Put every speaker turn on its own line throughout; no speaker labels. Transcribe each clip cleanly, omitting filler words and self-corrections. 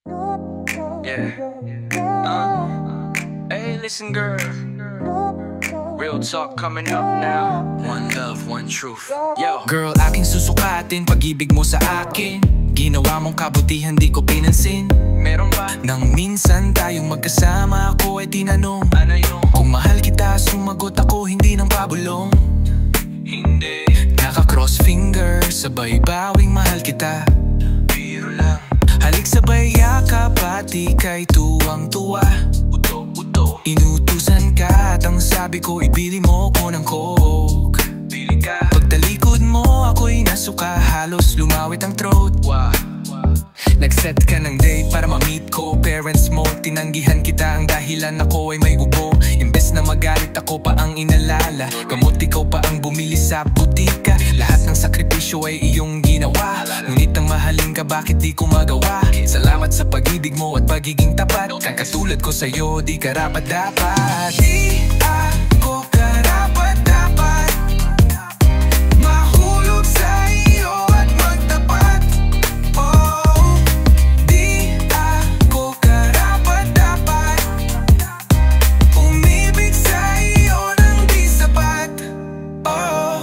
Yeah. Hey, listen, girl. Real talk coming up now. One love, one truth. Yo.
Girl, aking susukatin pag-ibig mo sa akin. Ginawa mong kabutihan di ko pinansin.
Meron ba?
Nang minsan tayong magkasama, ako ay tinanong,
Ano yung?
kung mahal kita, sumagot ako hindi ng pabulong.
Hindi.
Naka-cross finger, sabay bawing mahal kita.
Biro lang.
Halik sabay yakap at ika'y tuwang-tuwa.
Uto.
Inutusan ka at ang sabi ko, ibili mo ko ng coke.
Bili ka.
Pagtalikod mo ako'y nasuka, halos lumawit ang throat.
Wow.
Nag-set ka ng date para ma-meet ko parents mo. Tinanggihan kita ang dahilan ako ay may ubo. Imbes na magalit ako pa ang inalala, gamot ikaw pa ang bumili sa butika. Lahat ng sakripisyo ay iyong ginawa, ngunit ang mahalin ka bakit di ko magawa. Salamat sa pag-ibig mo at pagiging tapat. Katulad ko sa'yo di karapat-dapat. Di ako karapat-dapat mahulog sa iyo at magtapat. Oh, di ako karapat-dapat umibig sa iyo nang di sapat. Oh,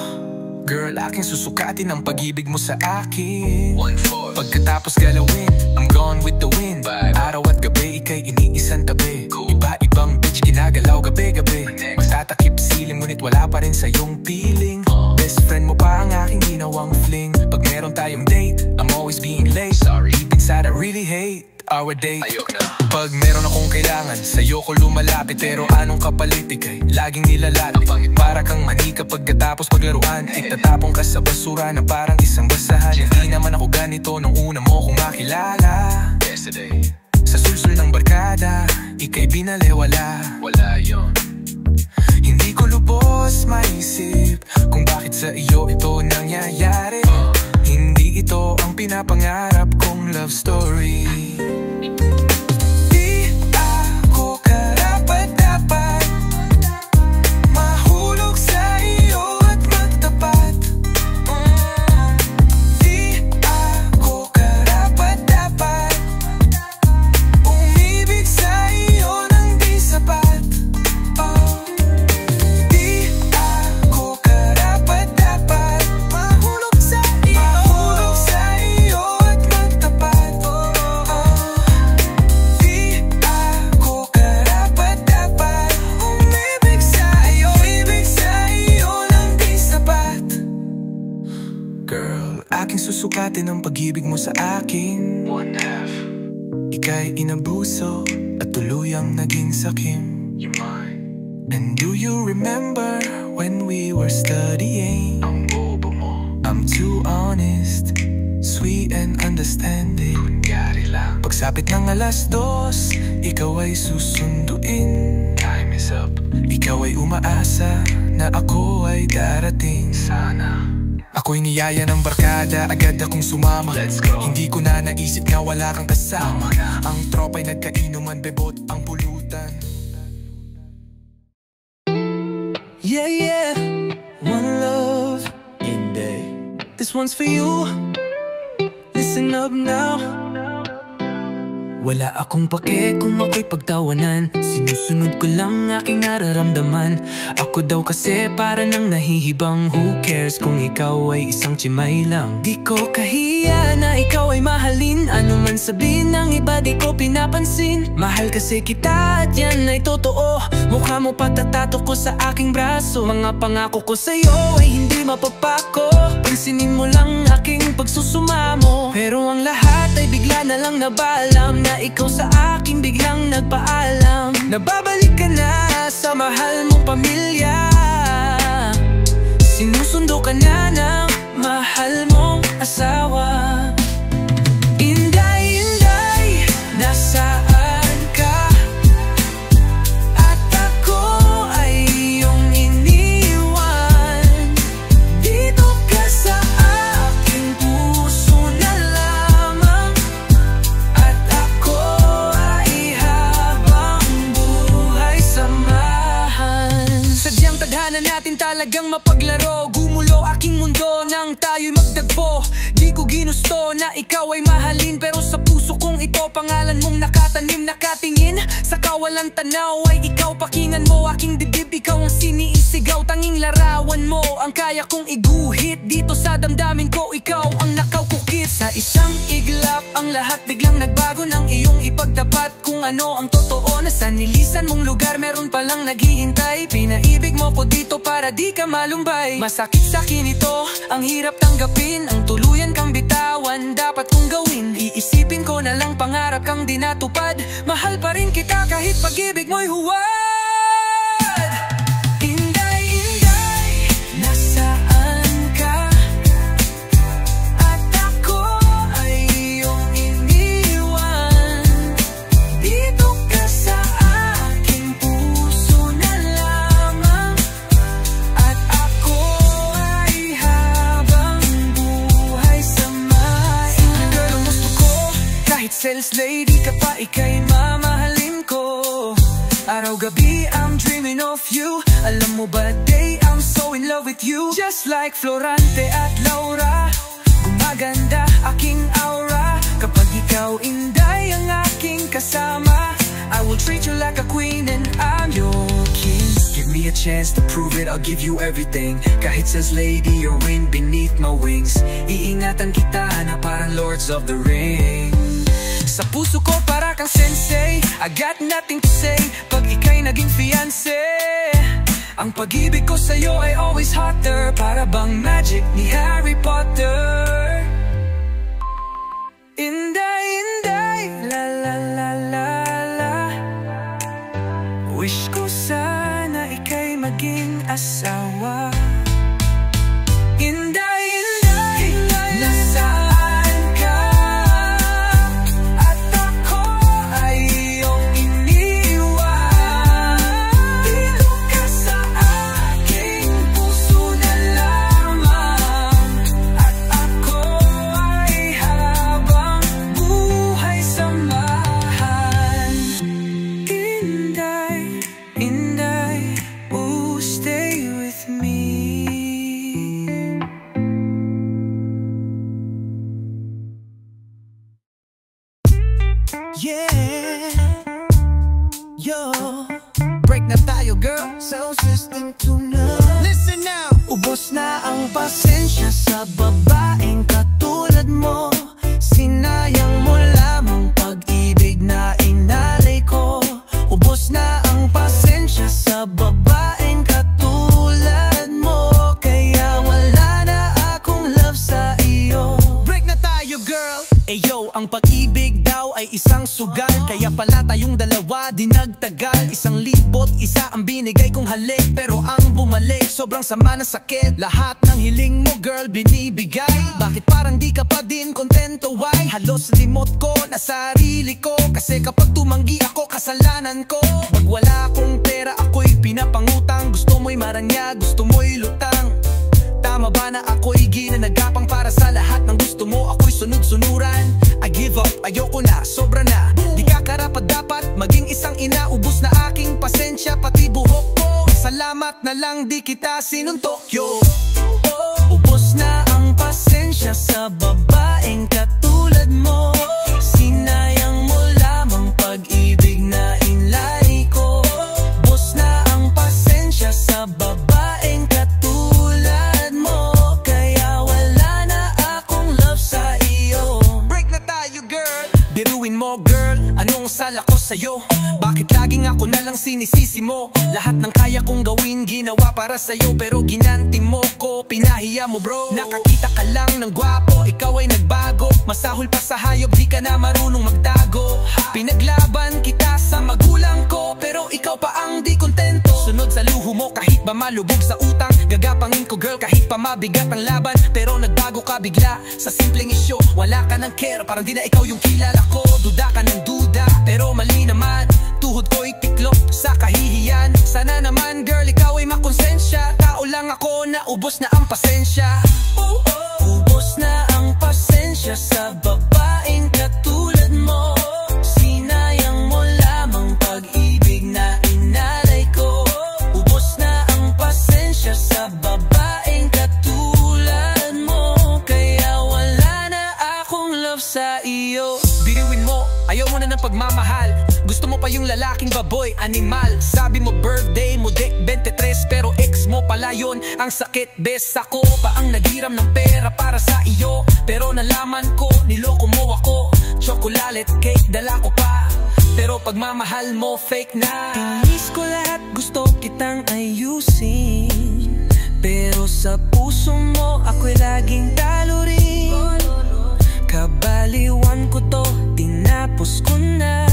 girl, aking susukatin ang pag-ibig mo sa akin.
1-4.
Pagkatapos galawin, I'm gone with the wind. Araw at gabi, ika'y iniisang tabi. Iba-ibang bitch, ginagalaw gabi-gabi. Magtatakip siling, ngunit wala pa rin sa iyong feeling. Best friend mo pa ang aking ginawang fling. Pag meron tayong date, I'm always being late.
Sorry.
Deep inside, I really hate our date.
Ayok na.
Pag meron akong kailangan, sa'yo ko lumalapit. Pero anong kapalit, ika'y laging nilalapit. Para kang manika pagkatapos paglaruan. Itatapong ka sa basura na parang isang basahan. Hindi naman ako ganito nung una mo kong makilala.
Yesterday.
Sa sulsul ng barkada, ika'y binalewala.
Wala yun.
Hindi ko lubos maisip kung bakit sa iyo ito nangyayari. Hindi ito ang pinapangarap kong love story. Di ako karapat-dapat mahulog sa iyo at magtapat. Di ako karapat-dapat umibig sa iyo nang di sapat. Di ako karapat-dapat mahulog sa iyo at magtapat. Di ako karapat-dapat umibig sa iyo nang di sapat. Girl, aking susukatin ang pag-ibig mo sa akin.
1/2.
Ika'y inabuso at tuluyang naging sakim.
You're mine.
And do you remember when we were studying?
Ang bobo mo.
I'm too honest, sweet and understanding.
Gari lang.
Pagsapit ng 2:00, ikaw ay susunduin.
Time is up.
Ikaw ay umaasa na ako ay darating.
Sana.
Ako'y niyaya ng barkada, agad akong sumama.
Let's go.
Hindi ko na naisip na wala kang kasama.
Tama na.
Ang tropa'y nagkainuman, bebot ang pulutan. Yeah, one love, Inday. This one's for you. Listen up now. Wala akong pake kung ako'y pagtawanan. Sinusunod ko lang aking nararamdaman. Ako daw kasi para nang nahihibang. Who cares kung ikaw ay isang tsimay lang? Di ko kahiya na ikaw ay mahalin. Ano man sabihin ng iba di ko pinapansin. Mahal kasi kita at yan ay totoo. Mukha mo patatato ko sa aking braso. Mga pangako ko sa'yo ay hindi mapapako. Pansinin mo lang aking pagsusumamo. Pero ang lahat ay bigla na lang nabalam na ikaw sa akin biglang nagpaalam. Nababalik ka na sa mahal mong pamilya. Sinusundo ka na ng mahal mong asawa. Inday, Inday, nasaan ka? At ako ay iyong iniwan. Dito ka sa aking puso na lamang. At ako ay habang buhay samahan. Sadyang tadhana natin talagang mapaglaro. Gumulo aking mundo nang tayo'y magtagpo. Di ko ginusto na ikaw ay mahalin, pero sa puso kong ito pangalan walang tanaw ay ikaw. Pakinggan mo aking dibdib, ikaw ang siniisigaw. Tanging larawan mo ang kaya kong iguhit. Dito sa damdamin ko, ikaw ang nakaukit. Sa isang iglap, ang lahat biglang nagbago. Nang iyong ipagtapat kung ano ang totoo. Na sa nilisan mong lugar, meron palang naghihintay. Pinaibig mo ko dito para di ka malumbay. Masakit sa'kin ito, ang hirap tanggapin. Ang tuluyan kang bitawan, dapat kong gawin. Iisipin ko na lang pangarap kang di natupad. Mahal pa rin kita kahit pag-ibig mo'y huwad. Inday, Inday, nasaan ka? At ako ay iyong iniwan. Dito ka sa aking puso na lamang. At ako ay habang buhay samahin. Girl, ang gusto ko, kahit sales lady ka pa, ika'y mamahalin ko. Araw-gabi I'm dreaming of you. Alam mo ba, day I'm so in love with you. Just like Florante at Laura, gumaganda aking aura kapag ikaw, Inday, ang aking kasama. I will treat you like a queen and I'm your king. Give me a chance to prove it, I'll give you everything. Kahit says lady or wind beneath my wings, iingatan kita na parang Lords of the Ring. Sa puso ko para kang sensei, I got nothing to say pag ika'y naging fiancé. Ang pag-ibig ko sa'yo ay always hotter, para bang magic ni Harry Potter. Inday, Inday, la la la la la. Wish ko sana ika'y maging asawa. Inday, Inday, nasaan ka? At ako ay iyong iniwan. Dito ka sa aking puso na lamang. At ako ay habang buhay samahan. Inday, Inday, oh, stay with me. Yeah, yo, break na tayo, girl. Sound system tonight. Listen now. Ubos na ang pasensya sa babaeng katulad mo. Sinayang mo lamang pag-ibig na inalay ko. Ubos na ang pasensya sa babaeng katulad mo. Kaya wala na akong love sa iyo. Break na tayo, girl. Eyo, ang pag-ibig daw ay isang sugal. Kaya pala tayong dalawa di nagtagal. 1,001 ang binigay kong halik, pero ang bumalik sobrang sama na sakit. Lahat ng hiling mo, girl, binibigay. Bakit parang di ka pa din kontento? Why? Halos limot ko na sarili ko. Kasi kapag tumanggi ako, kasalanan ko. Pag wala akong pera, ako'y pinapangutang. Gusto mo'y maranya, gusto mo'y lutang. Tama ba na ako'y ginanagapang para sa lahat ng gusto mo? Ako'y sunod-sunuran. I give up, ayoko na, sobra na. Di ka karapat dapat maging isang ina. Ubus na aking pasensya, pati buhok ko. Salamat na lang di kita sinuntok, yo. Ubus na ang pasensya sa babaeng katulad mo. Sinayang mo lamang pag-ibig na inlay ko. Ubus na ang pasensya sa babaeng katulad mo. Kaya wala na akong love sa iyo. Break na tayo, girl. Biruin mo, girl, anong sala ko sa'yo? Bakit laging ako na lang sinisisi mo? Lahat ng kaya kong gawin, ginawa para sa'yo. Pero ginanti mo ko, pinahiya mo, bro. Nakakita ka lang ng gwapo, ikaw ay nagbago. Masahol pa sa hayop, di ka na marunong magtago. Pinaglaban kita sa magulang ko, pero ikaw pa ang di kontento. Sunod sa luho mo kahit ba malubog sa utang. Gagapangin ko, girl, kahit pa mabigat ang laban. Pero nagbago ka bigla sa simpleng isyo. Wala ka ng care, parang di na ikaw yung kilala ko. Duda ka ng duda, pero mali naman. Tuhod ko'y tiklop sa kahihiyan. Sana naman, girl, ikaw ay makonsensya. Tao lang ako na ubos na ang pasensya. Ubos na ang pasensya sa babaeng katulad mo. Sinayang mo lamang pag-ibig na inalay ko. Ubos na ang pasensya sa babaeng katulad mo. Kaya wala na akong love sa iyo. Biriwin mo, ng pagmamahal. Gusto mo pa yung lalaking baboy, animal. Sabi mo birthday mo de 23, pero ex mo pala yun. Ang sakit, bes, ako pa ang naghiram ng pera para sa iyo. Pero nalaman ko, niloko mo ako. Chocolate cake, dala ko pa, pero pagmamahal mo fake na. Tinis ko lahat, gusto kitang ayusin, pero sa puso mo ako'y laging talo rin. Kabaliwan ko to, tinapos ko na.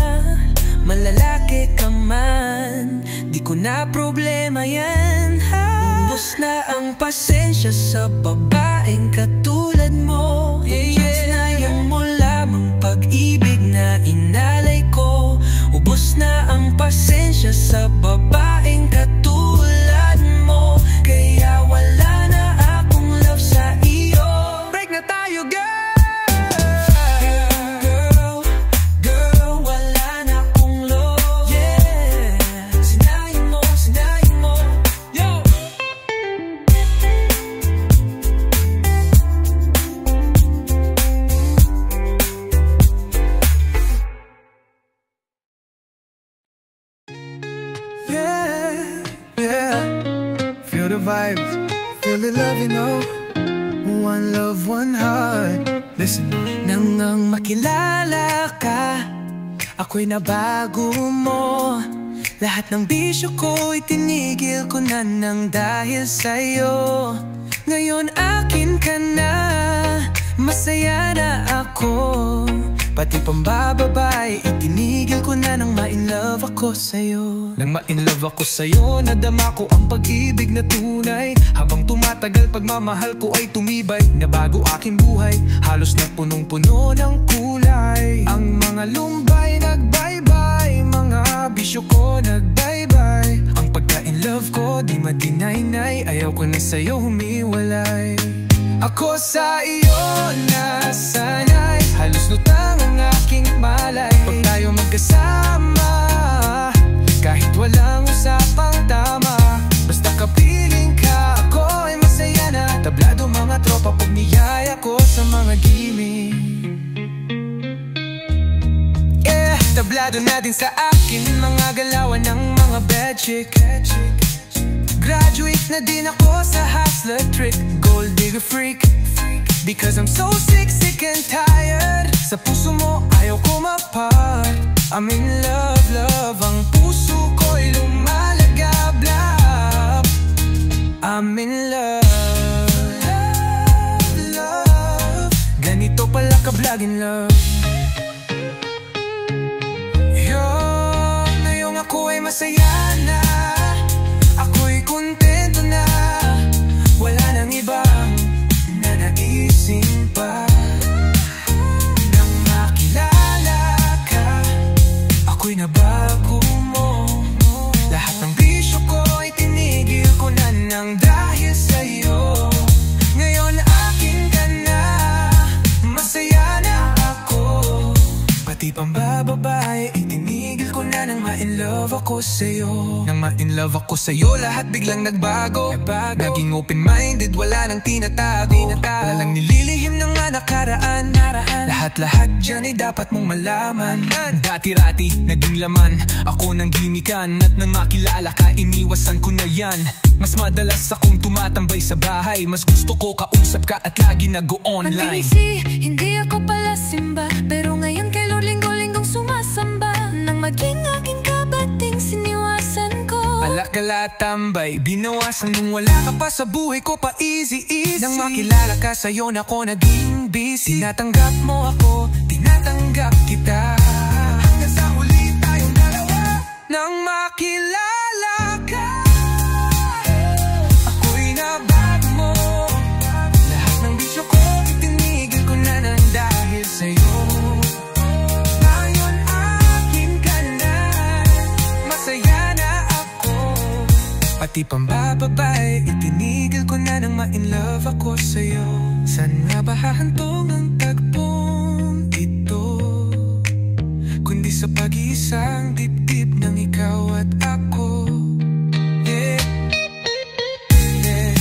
Malalaki ka man, di ko na problema yan, ha? Ubos na ang pasensya sa babaeng katulad mo. Sanayan mo lamang pag-ibig na inalay ko. Ubos na ang pasensya sa babaeng katulad mo. Kaya wala na akong love sa iyo. Break na tayo, girl.
Feel the vibes, feel the love, you know. One love, one heart. Listen.
Nang makilala ka, ako'y nabago mo. Lahat ng bisyo ko itinigil ko na nang dahil sa'yo. Ngayon akin ka na, masaya na ako. Pati pambababay, itinigil ko na nang ma-inlove ako sa'yo. Nang ma-inlove ako sa'yo, nadama ko ang pag-ibig na tunay. Habang tumatagal, pagmamahal ko ay tumibay. Nabago aking buhay, halos na punong-puno ng kulay. Ang mga lumbay nag-bye-bye, mga bisyo ko nag-bye-bye. Ang pagka-inlove ko, di ma-deny-nay, ayaw ko na sa'yo humiwalay. Ako sa iyo nasanay, halos lutang ang aking malay. Pag tayo magkasama, kahit walang usapang tama, basta kapiling ka, ako ay masaya na. Tablado mga tropa pag niyaya ko sa mga gimmick. Tablado na din sa akin mga galawan ng mga bad chick. Graduate na din ako sa hustler trick, gold digger freak. Because I'm so sick and tired. Sa puso mo ayaw ko mapart. I'm in love, love. Ang puso ko'y lumalagablab. I'm in love, love, love. Ganito pala ka-vlog in love. Ngayong ako ay masaya na, ako'y kontento na. Wala nang iba na naising pa. Nang makilala ka, ako'y nabago mo. Lahat ng bisyo ko ay tinigil ko na nang dahil sa'yo. Ngayon akin ka na, masaya na ako. Pati pambababay, itinigil ko na nang ma-inlove ako sa'yo. Nang ma-inlove ako sa'yo, lahat biglang nagbago. Naging open-minded, wala nang tinatago. Wala lang nililihim ng mga nakaraan. Lahat-lahat dyan ay dapat mong malaman. Dati-rati, naging laman, ako nang gimikan. At nang makilala ka, iniwasan ko na yan. Mas madalas akong tumatambay sa bahay. Mas gusto ko kausap ka at lagi nag-o-online.
Hindi ako pala simba, pero ngayon kay Lord linggo-linggong sumasamba. Nang maging aking kabating, siniwasan ko.
Alakala tambay, binawasan nung wala ka pa sa buhay ko pa easy-easy. Nang makilala ka sa'yo na ako naging busy. Tinatanggap mo ako, tinatanggap kita. Hanggang sa huli tayong dalawa. Nang makilala ka, ako'y nabago mo. Lahat ng bisyo ko itinigil ko na nang dahil sa'yo. Ngayon akin ka na, masaya na ako. Pati pambababay, itinigil ko na nang ma-inlove ako sa'yo. Saan nga ba hahantong ang tagpong ito, kundi sa pag-iisang dibdib ng ikaw at ako. Yeah, yeah.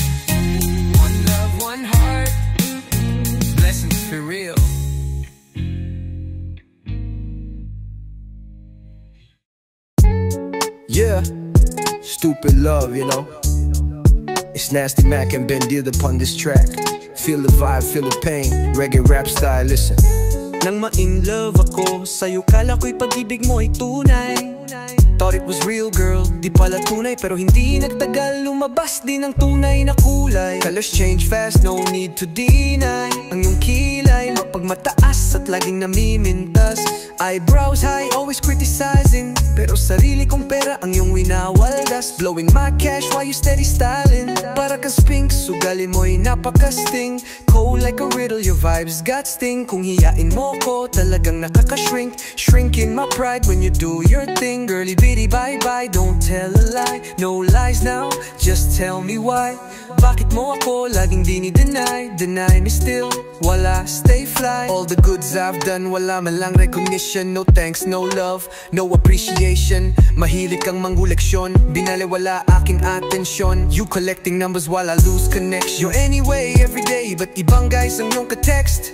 One love, one heart. Blessings for real.
Yeah, stupid love, you know. It's Nasty Mac and Ben Deal upon this track. Feel the vibe, feel the pain. Reggae rap style, listen.
Nang ma-in love ako sa'yo, kala ko'y pag-ibig mo ay tunay.
Thought it was real, girl, di pala tunay. Pero hindi nagtagal, lumabas din ang tunay na kulay. Colors change fast, no need to deny. Ang iyong kilay, mapagmataas at laging namimintas. Eyebrows high, always criticizing. Pero sarili kong pera ang iyong winawaldas. Blowing my cash while you steady styling. Para ka Sphinx, ugali mo'y napakasting. Cold like a riddle, your vibes got sting. Kung hiyain mo ko, talagang nakakashrink. Shrinking my pride when you do your thing. Girly bitty bye-bye, don't tell a lie. No lies now, just tell me why. Bakit mo ako laging dini-deny? Deny me still, wala, stay fly. All the goods I've done, wala man lang recognition. No thanks, no love, no appreciation. Mahilig kang mangguleksyon, binaliwala aking atensyon. You collecting numbers while I lose connection. You're anyway, everyday, but ibang guys ang iyong ka-text.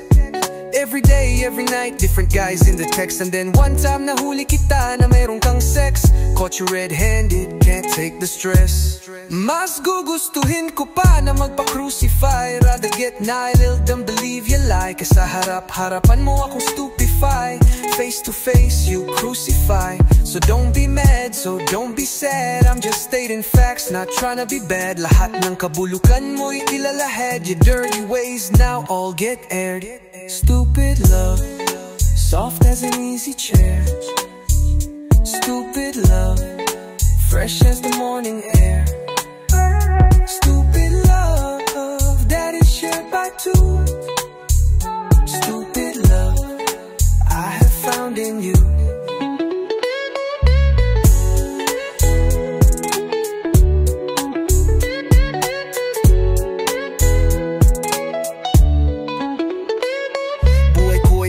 Every day, every night, different guys in the text. And then one time nahuli kita na mayroong kang sex. Caught you red-handed, can't take the stress. Mas gugustuhin ko pa na magpa-crucify. Rather get nailed than believe you lie. Kesa harap-harapan mo akong stupefy. Face to face, you crucify. So don't be mad, so don't be sad. I'm just stating facts, not trying to be bad. Lahat ng kabulukan mo'y ilalahad. Your dirty ways now all get aired. Stupid love, soft as an easy chair. Stupid love, fresh as the morning air. Stupid love, that is shared by two. Stupid love, I have found in you.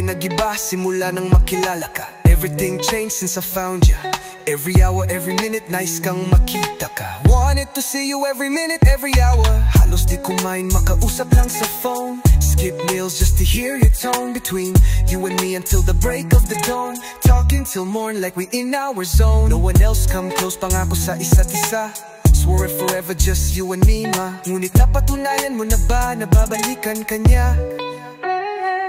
Nag-iba simula nang makilala ka. Everything changed since I found ya. Every hour, every minute, nice kang makita ka. Wanted to see you every minute, every hour. Halos di kumain, makausap lang sa phone. Skip meals just to hear your tone. Between you and me until the break of the dawn. Talking till morn like we in our zone. No one else come close, pangako sa isa't isa. Swore it forever, just you and me, ma. Ngunit napatunayan mo na ba, nababalikan ka niya?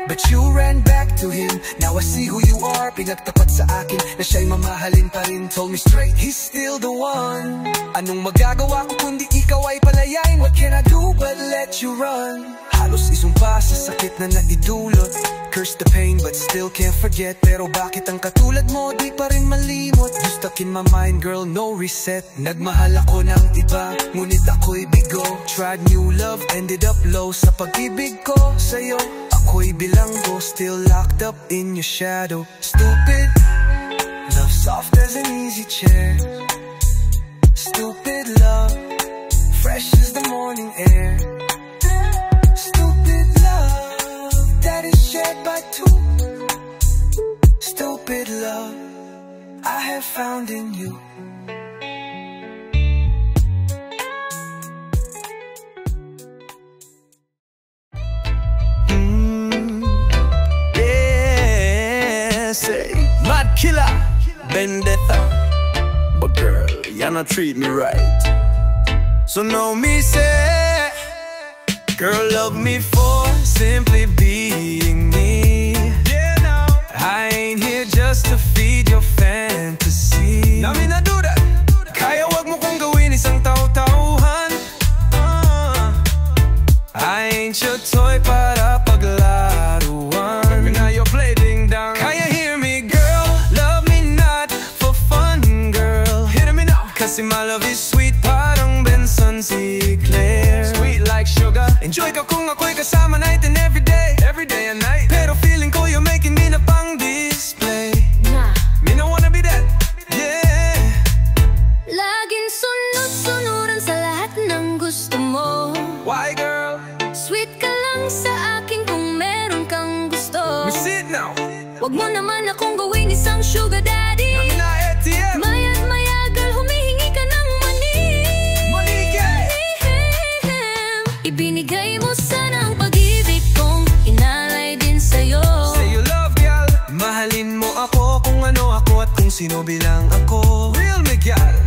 But you ran back to him. Now I see who you are. Pinagtapat sa akin na siya'y mamahalin pa rin. Told me straight, he's still the one. Anong magagawa ko kundi ikaw ay palayain? What can I do but let you run? Halos isumpa sa sakit na naidulot. Curse the pain but still can't forget. Pero bakit ang katulad mo di pa rin malimot? You stuck in my mind, girl, no reset. Nagmahal ako ng iba, ngunit ako'y bigo. Tried new love, ended up low sa pag-ibig ko sa'yo. Ako'y bilanggo, still locked up in your shadow. Stupid love, soft as an easy chair. Stupid love, fresh as the morning air. Stupid love, that is shared by two. Stupid love, I have found in you.
Mad killer, vendetta. But girl, you not treat me right. So now me say, girl, love me for simply being me. Yeah, now I ain't here just to feed your fantasy. Now me not do that. Kaya wag mo kong gawin isang taw-tauhan. I ain't your toy para paglaruan. Now you're playing down. Kaya hear me, girl, love me not for fun, girl. Hear me now. Kasi my love is sweet, parang Benson Sinclair. Sweet like sugar. Enjoy ka kung ako'y kasama night and every day and night. Pero feeling ko you're making me na pang display. Nah, me no wanna be that, yeah.
Laging sunod-sunuran sa lahat ng gusto mo.
Why, girl?
Sweet ka lang sa akin kung meron kang gusto.
We sit now.
Wag mo naman akong gawin isang sugar daddy.
I'm na ATM.
Maya't mayagal humihingi ka ng money.
Money, yeah.
Ibinigay mo sana ang pag-ibig kong inalay din sa'yo.
Say you love, girl. Mahalin mo ako kung ano ako at kung sino bilang ako. Real me, girl.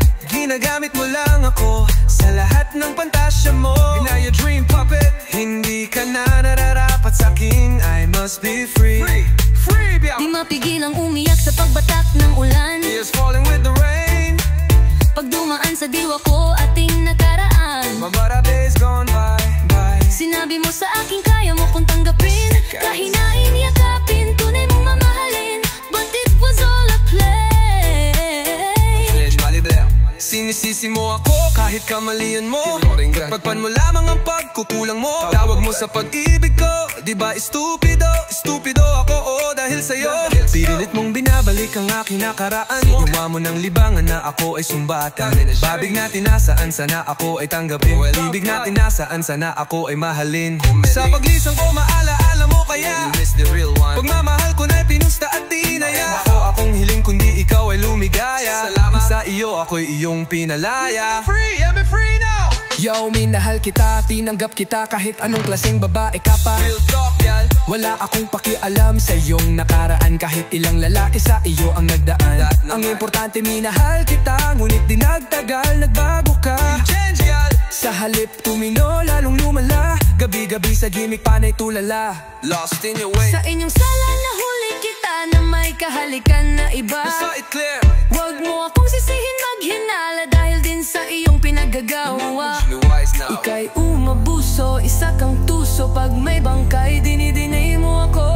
Ginagamit mo lang ako sa lahat ng pantasya mo. You're not your dream puppet. Hindi ka na nararapat sa'kin. I must be free. Free,
Di mapigilang umiyak sa pagbatak ng ulan.
Tears falling with the rain.
Pag dumaan sa diwa ko ating nakaraan.
My better days gone by.
Sinabi mo sa akin kaya mo kong tanggapin. Kahinain, yakapin, tunay mong mamahalin. But it was all a play.
Sinisisi mo ako kahit kamalian mo. Pagpan mo lamang ang pagkukulang mo. Tawag mo sa pag-ibig ko, di ba estupido? Estupido ako, oo, dahil sa'yo. Pinilit mong binabalik ang aking nakaraan. Ginawa mo ng libangan na ako ay sumbatan. Babig natin nasaan sana ako ay tanggapin. Ibig natin nasaan sana ako ay mahalin. Sa paglisang ko maalaala mo kaya. Pagmamahal ko na'y pinusta at dinaya. Ako akong hiling kundi ikaw ay lumigaya. Sa iyo ako'y iyong pinalaya. Free, I'm free now. Yo, minahal kita, tinanggap kita kahit anong klaseng babae ka pa. Real talk, yan. Wala akong pakialam sa iyong nakaraan. Kahit ilang lalaki sa iyo ang nagdaan. Ang importante minahal kita, ngunit di nagtagal, nagbago ka. Change, yan. Sa halip tumino, lalong lumala. Gabi-gabi sa gimmick panay tulala. Lost in your way.
Sa inyong sala nahuli kita na may kahalikan na iba.
I saw it clear.
Huwag mo akong sisihin maghinala dahil din sa iyong pinagagawa. Ika'y umabuso, isa kang tuso. Pag may bangkay, dinidinay mo ako.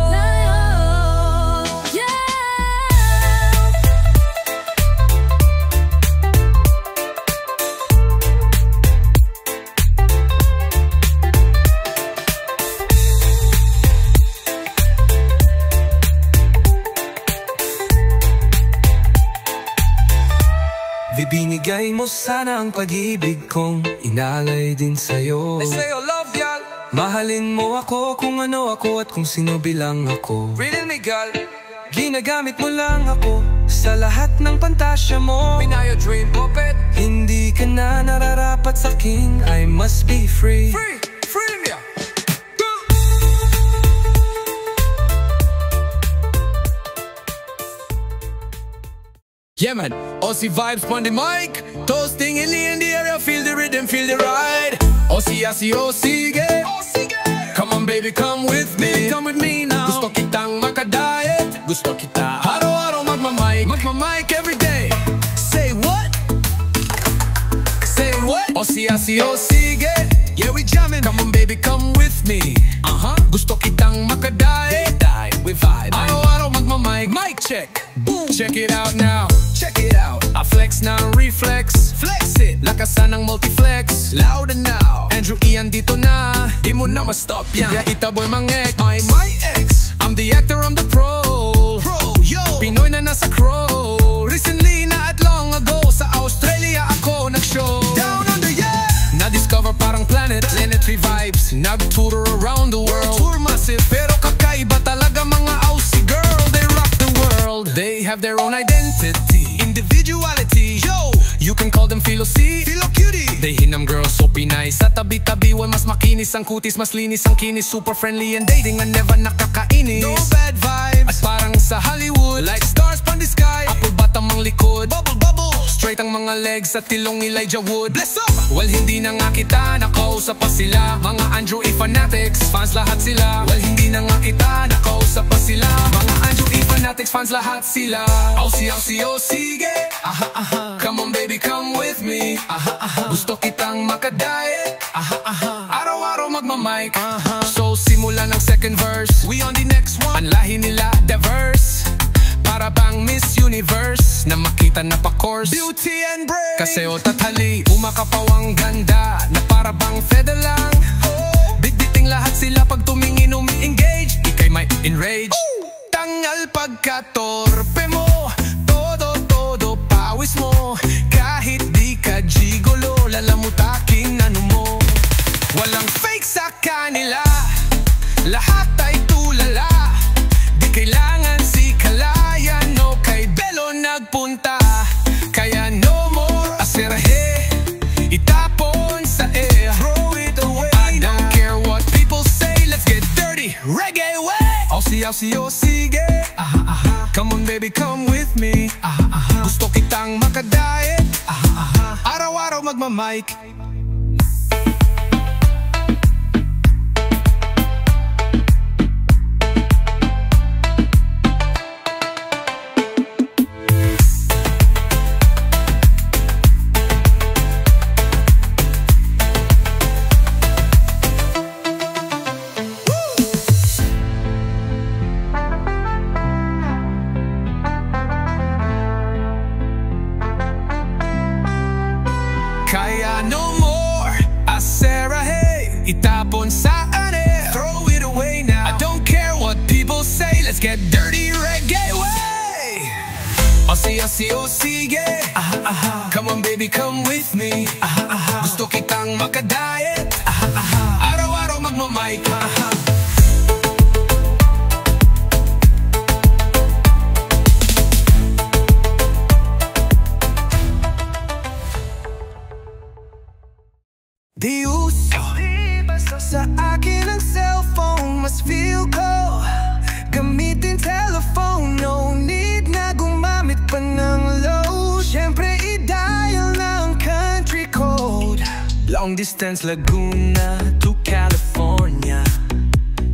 Bibinigay mo sana ang pag-ibig kong inalay din sa'yo. I say I love y'all. Mahalin mo ako kung ano ako at kung sino bilang ako. Really me, girl. Ginagamit mo lang ako sa lahat ng pantasya mo. Be not your dream puppet. Hindi ka na nararapat sa'kin. I must be free. Free, free me. Yeah man, Aussie vibes on the mic. Toasting in the area, feel the rhythm, feel the ride. Aussie, Aussie, Aussie, yeah. Come on baby, come with me. Come with me now. Gusto kitang makadiet. Gusto kita araw-araw magmamic every day. Say what? Say what? Aussie, Aussie, Aussie, yeah. Yeah, we jamming. Come on baby, come with me. Gusto kitang makadiet. We vibe. Araw-araw magmamic. Mic check. Boom. Check it out now. Check it out. I flex now, reflex. Flex it. Lakasan ng multiflex. Louder now. Andrew Ian dito na. Di mo na ma-stop yan. Yeah, itaboy mangek. I'm my ex. I'm the actor, I'm the pro. Yo. Pinoy na nasa crow. Recently na at long ago sa Australia ako nag-show. Down under, yeah. Na-discover parang planet. Planetary vibes. Nag-tour around the world. Tour massive. Pero kakaiba talaga mga Aussie girl. They rock the world. They have their own identity. Individuality, yo. You can call them Philo C, Philo Cutie. They hinam girls so Pinay. Sa tabi-tabi, mas makinis ang kutis, mas linis ang kinis. Super friendly and dating and never nakakainis. No bad vibes. At parang sa Hollywood, like stars pan the sky. Apple bottom ang likod, bubble bubble. Straight ang mga legs at tilong Elijah Wood. Bless up! Well, hindi na nga kita, nakausap pa sila. Mga Andrew E fanatics, fans lahat sila. Well, hindi na nga kita, nakausap pa sila. Mga Andrew E fanatics, fans lahat sila. Aussie, Aussie, Aussie, yeah. Come on baby, come with me. Gusto kitang makadiet. Araw-araw magmamic. So simula ng second verse, we on the next one. Ang lahi nila diverse. Para bang Miss Universe na makita na pa-course. Beauty and brains. Kasi o tathali, umakapawang ganda na para bang feda lang. Bitbiting lahat sila pag tumingin umi-engage. Ika'y may enrage. Tangal pagka-torpe mo. Todo pawis mo. Kahit di ka gigolo, lalamutaking ano mo. Walang fake sa kanila. Lahat ay tulala. Di kailangan si Kalayan o kay Belo nagpunta. Kaya no more asirahe. Itapon sa air. Throw it away. I don't care what people say. Let's get dirty. Reggae way. Aussie, Aussie, Aussie, yeah. Come on baby, come with me. Gusto kitang makadiet. nagmamike. Kaya no more Asera, hey, itapon sa ane. Throw it away now, I don't care what people say. Let's get dirty reggae way. O sige, come on baby, come with me. Gusto kitang makadayet, araw-araw magmamike. Di uso, sa akin ang cellphone, mas feel ko gamitin telephone. No need na gumamit pa ng load. Siyempre i-dial ng country code. Long distance Laguna to California.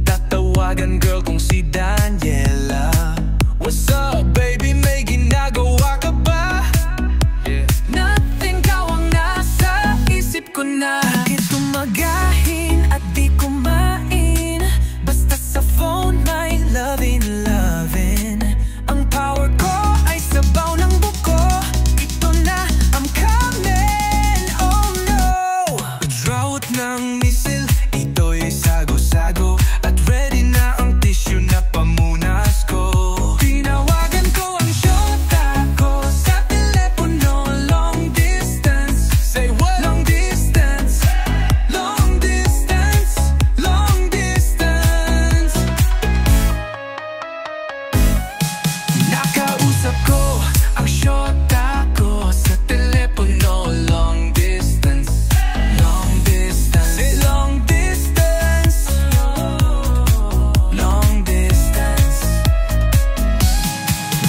Tatawagan girl kung si Daniela. What's up baby, may ginagawa ka ba? Nothing, ka ang nasa isip ko na. Bakit tumagahin at di kumain? Basta sa phone may lovin'. Ang power ko ay sabaw ng buko. Ito na, I'm coming, oh no. Drought ng misil, ito'y sago-sago. At ready na ang tissue na pamunas ko. Tinawagan ko ang shota ko sa telepono. Long distance, say what? Long distance, long distance, long distance. Nakausap ko ang shota ko sa telepono. Long distance, long distance, say long distance, long distance.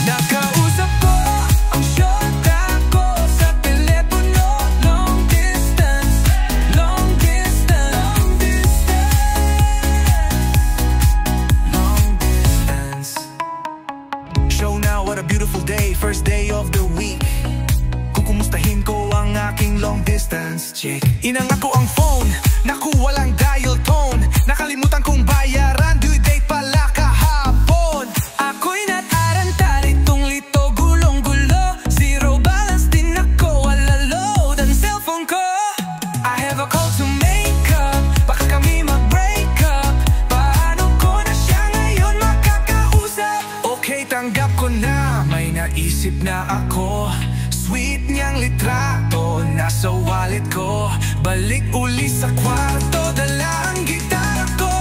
Nakausap ko ang shota ko sa telepono. Long distance, long distance, long distance, long distance. Show now, what a beautiful day, first day of the week. Kukumustahin ko ang aking long distance chick. Inangako ang phone, naku walang dial tone. Nakalimutan kong bayaran, due date pala kahapon. Ako'y nataranta nitong lito, gulong-gulo. Zero balance din ako, wala load ang cellphone ko. I have a call to make up, baka kami mag-break up. Paano ko na siya ngayon makakausap? Okay, tanggap ko na, may naisip na ako. Sweet niyang litrato, nasa wallet ko. Balik uli sa kwarto, dala ang gitara ko.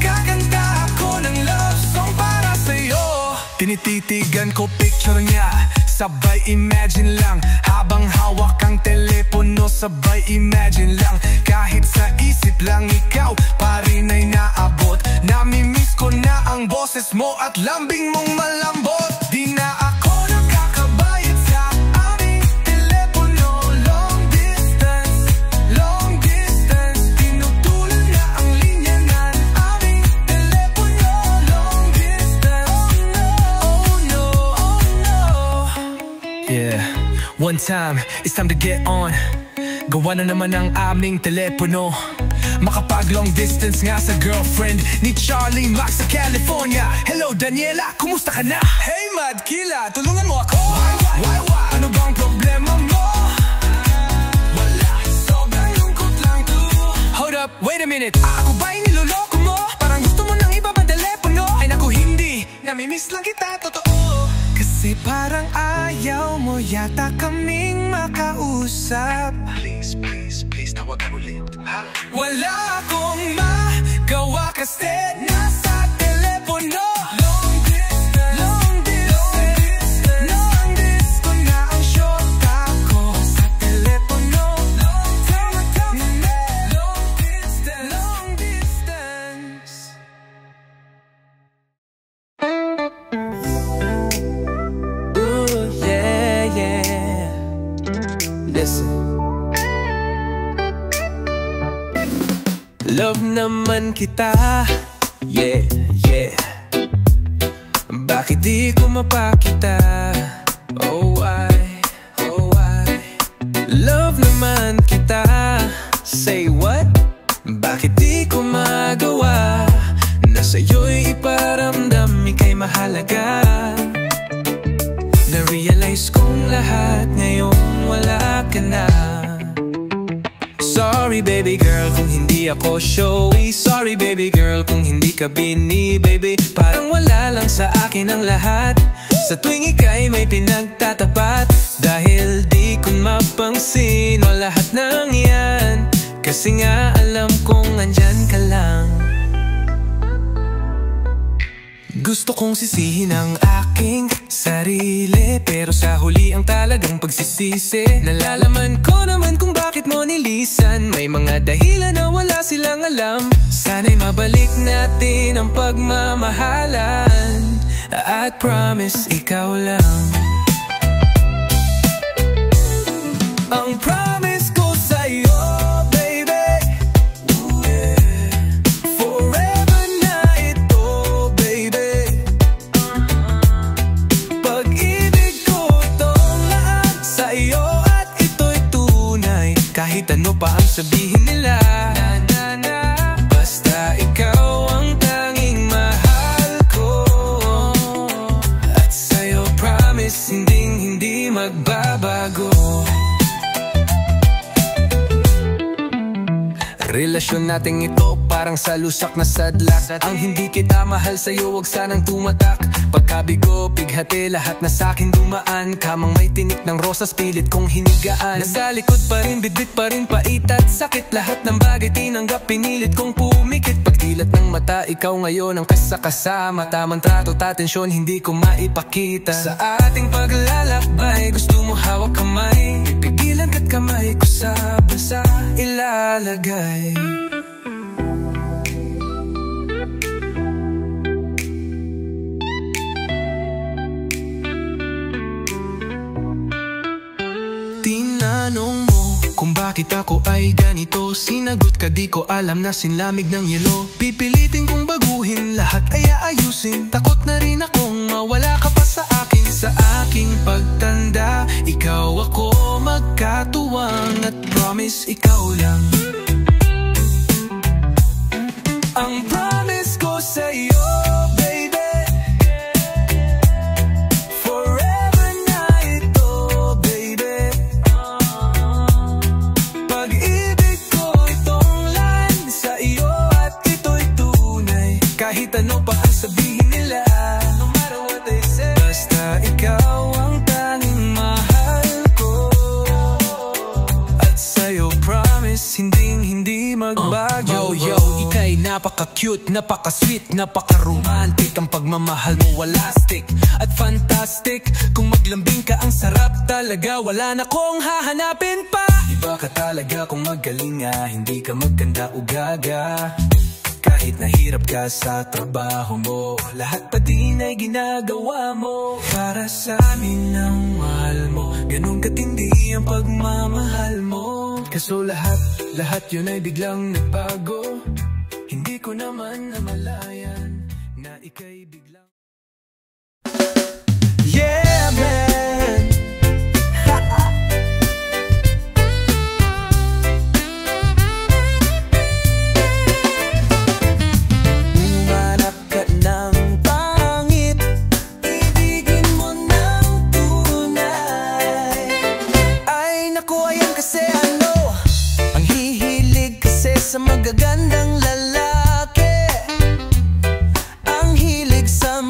Kakanta ako ng love song para sa'yo. Tinititigan ko picture niya, sabay imagine lang. Habang hawak ang telepono, sabay imagine lang. Kahit sa isip lang ikaw, pa rin ay naabot. Namimiss ko na ang boses mo at lambing mong malambot. Di na ako nakakabayad sa aming telepono. Long distance, long distance. Tinutulan na ang linya ng aming telepono. Long distance, oh no, oh no. Yeah, one time, it's time to get on. Gawa na naman ang aming telepono. Makapag long distance nga sa girlfriend ni Charlie Max sa California. Hello Daniela, kumusta ka na? Hey Mad Killa, tulungan mo ako. Why? Ano bang problema mo? Wala, sobrang lungkot lang to. Hold up, wait a minute. Ako ba'y niloloko mo? Parang gusto mo ng iba bang telepono? Ay naku hindi, namimiss lang kita, totoo. Kasi parang ayaw mo yata kaming makausap. Please, tawagan ulit. Wala akong magawa kasi nasa telepono. Long distance, long distance, long distance ko na ang shota ko sa telepono. Long distance, long distance. Ooh, yeah. Listen.
Love naman kita, yeah, yeah. Bakit di ko mapakita? Oh why, oh why? Love naman kita, say what? Bakit di ko magawa? Na sa'yo'y iparamdam ika'y mahalaga. Na-realize kong lahat ngayong wala ka na. Sorry baby girl kung hindi ako showy. Sorry baby girl kung hindi ka bini, baby. Parang wala lang sa akin ang lahat. Sa tuwing ika'y may pinagtatapat. Dahil di ko mapangsin o lahat ng yan. Kasi nga alam kong andyan ka lang. Gusto kong sisihin ang aking sarili, pero sa huli ang talagang pagsisisi. Nalalaman ko naman kung bakit mo nilisan. May mga dahilan na wala silang alam. Sana'y mabalik natin ang pagmamahalan. At promise ikaw lang. Ang promise ko sa'yo, kahit ano pa ang sabihin nila, basta ikaw ang tanging mahal ko. At sa'yo promise hindi magbabago. Relasyon natin ito parang sa lusak na sadlak. Ang hindi kita mahal sa'yo wag sanang tumatak. Pagkabigo, pighati, lahat na sa'kin dumaan. Kamang may tinik ng rosas, pilit kong hinigaan. Nasa likod pa rin, bitbit pa rin, pait at sakit. Lahat ng bagay tinanggap, pinilit kong pumikit. Pagdilat ng mata, ikaw ngayon ang kasakasama. Tamang trato, tatensyon, hindi ko maipakita. Sa ating paglalakbay, gusto mo hawak kamay. Pipigilan ka't kamay ko sa basa ilalagay. Tinanong mo kung bakit ako ay ganito. Sinagot ka di ko alam na sinlamig ng yelo. Pipilitin kong baguhin lahat ay aayusin. Takot na rin akong mawala ka pa sa akin. Sa aking pagtanda, ikaw ako magkatuwang. At promise ikaw lang. Ang promise ko sa'yo, baby, forever na ito, baby. Pag-ibig ko itong land sa iyo at ito'y tunay. Kahit ano pa ang sabihin nila, no matter what they say, basta ikaw ang tanging mahal ko. At sa'yo promise hindi magbago. Yo, ika'y napaka-cute, napaka-sweet, napaka-romantic. Ang pagmamahal mo wala stick at fantastic. Kung maglambing ka ang sarap talaga, wala na kong hahanapin pa. Iba ka talaga kung magaling nga, hindi ka magkanda o gaga. Kahit nahirap ka sa trabaho mo, lahat pa din ay ginagawa mo. Para sa amin ang mahal mo, ganun katindi ang pagmamahal mo. Kaso lahat yun ay biglang nagbago. Hindi ko naman namalayan na ika'y biglang yeah man. Umanap ka ng pangit, ibigin mo ng tunay. Ay naku, ayan kasi ano, ang hihilig kasi sa magagandang lalaki. Ang hilig sa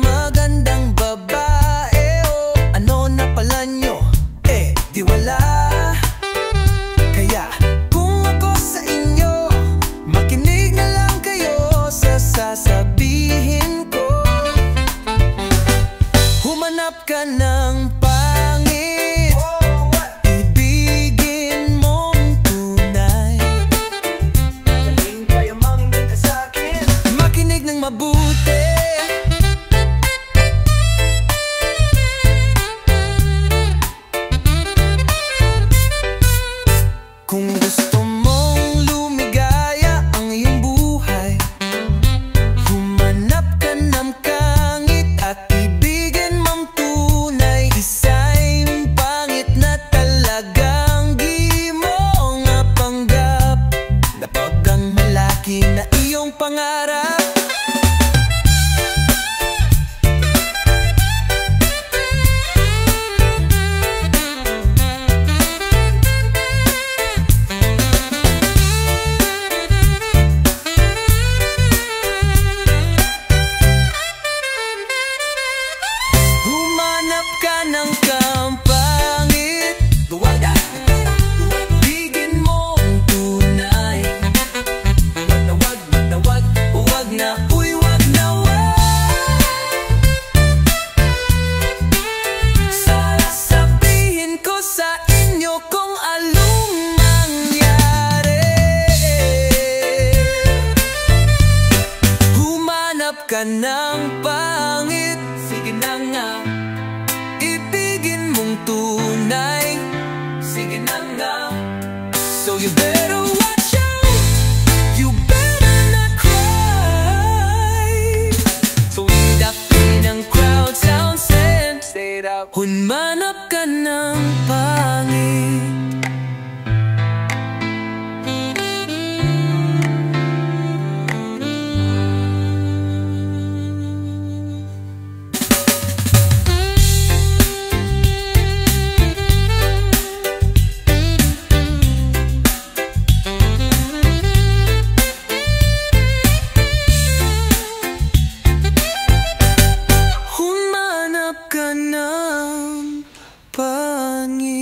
Humanap ka ng pangit. Humanap ka ng pangit.